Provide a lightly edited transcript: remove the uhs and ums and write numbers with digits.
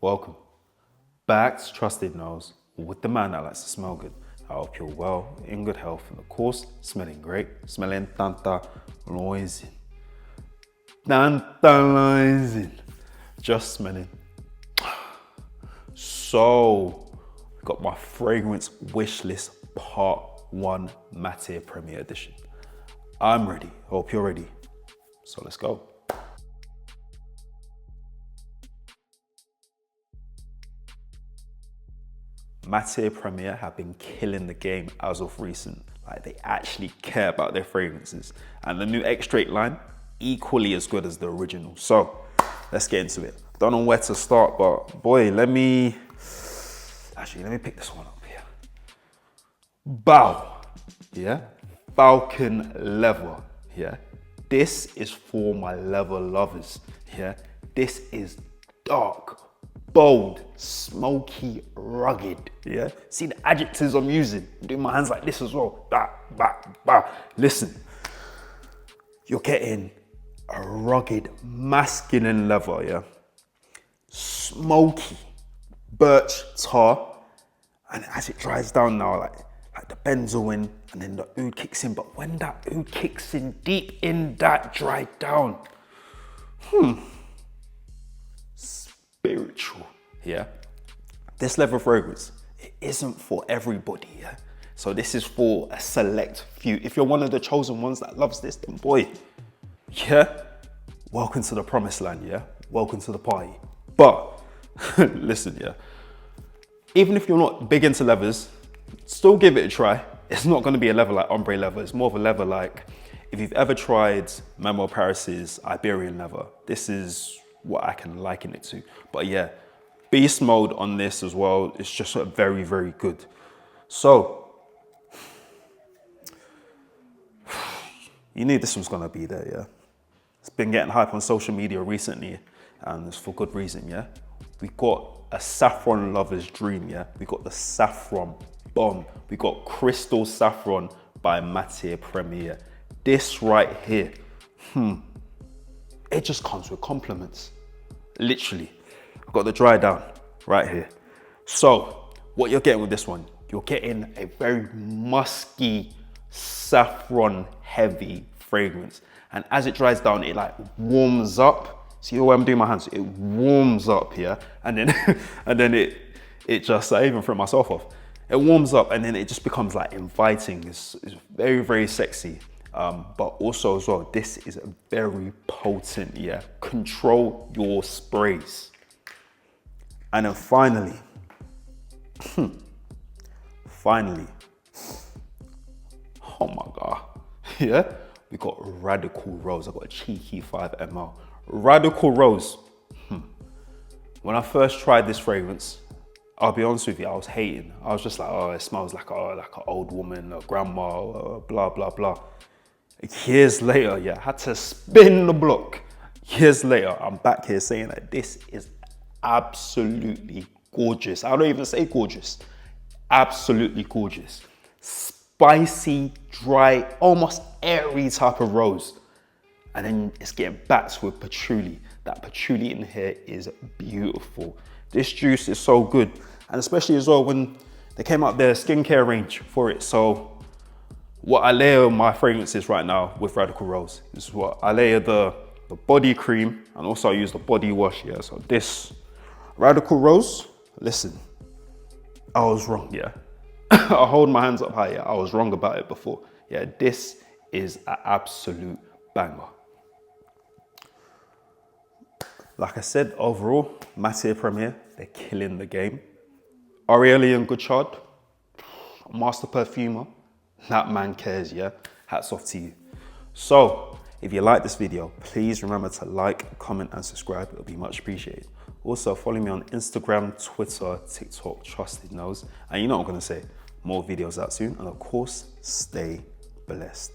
Welcome back to Trusted Nose with the man that likes to smell good. I hope you're well, in good health, and of course, smelling great, smelling tantalizing. Tantalizing. Just smelling. So, we got my fragrance wish list part 1 Matiere Premiere Edition. I'm ready. Hope you're ready. So let's go. Matiere Premiere have been killing the game as of recent. Like, they actually care about their fragrances. And the new X-Straight line, equally as good as the original. So let's get into it. Don't know where to start, but boy, let me pick this one up here. Bow, yeah? Falcon Leather, yeah? This is for my leather lovers, yeah? This is dark, bold, smoky, rugged, yeah? See the adjectives I'm using? I'm doing my hands like this as well. Bah, bah, bah. Listen, you're getting a rugged, masculine leather, yeah? Smoky, birch tar, and as it dries down now, like the benzoin, and then the oud kicks in. But when that oud kicks in, deep in that dried down, spiritual, yeah? This leather fragrance, it isn't for everybody, yeah? So this is for a select few. If you're one of the chosen ones that loves this, then boy, yeah, welcome to the promised land, yeah? Welcome to the party. But, listen, yeah, even if you're not big into leathers, still give it a try. It's not gonna be a leather like ombre leather. It's more of a leather like, if you've ever tried Manuel Paris's Iberian leather, this is what I can liken it to. But yeah, beast mode on this as well. It's just very, very good. So, you knew this was gonna be there, yeah? It's been getting hype on social media recently, and it's for good reason, yeah? We got a saffron lover's dream, yeah? We got the saffron bomb. We got Crystal Saffron by Matiere Premiere. This right here, it just comes with compliments, literally. I've got the dry down right here. So, what you're getting with this one, you're getting a very musky, saffron heavy fragrance. And as it dries down, it like warms up. See the way I'm doing my hands? It warms up here, and then and then it just, I even threw myself off. It warms up, and then it just becomes like inviting. It's very, very sexy. But also as well, this is very potent, yeah? Control your sprays. And then finally, oh my God, yeah? We got Radical Rose. I got a cheeky 5 ml. Radical Rose. When I first tried this fragrance, I'll be honest with you, I was hating. I was just like, oh, it smells like an old woman, a grandma, blah, blah, blah. Years later, yeah, I had to spin the block. Years later, I'm back here saying that this is absolutely gorgeous. I don't even say gorgeous. Absolutely gorgeous. Spicy, dry, almost airy type of rose. And then it's getting backed with patchouli. That patchouli in here is beautiful. This juice is so good. And especially as well when they came out their skincare range for it. So what I layer my fragrances right now with Radical Rose is what I layer the body cream, and also I use the body wash, yeah. So this Radical Rose, listen, I was wrong, yeah. I hold my hands up high, yeah. I was wrong about it before. Yeah, this is an absolute banger. Like I said, overall, Matiere Premiere, they're killing the game. Aurélien Gouchard, master perfumer, that man cares, yeah? Hats off to you. So, if you like this video, please remember to like, comment, and subscribe. It'll be much appreciated. Also, follow me on Instagram, Twitter, TikTok, Trusted Nose. And you know what I'm gonna say, more videos out soon. And of course, stay blessed.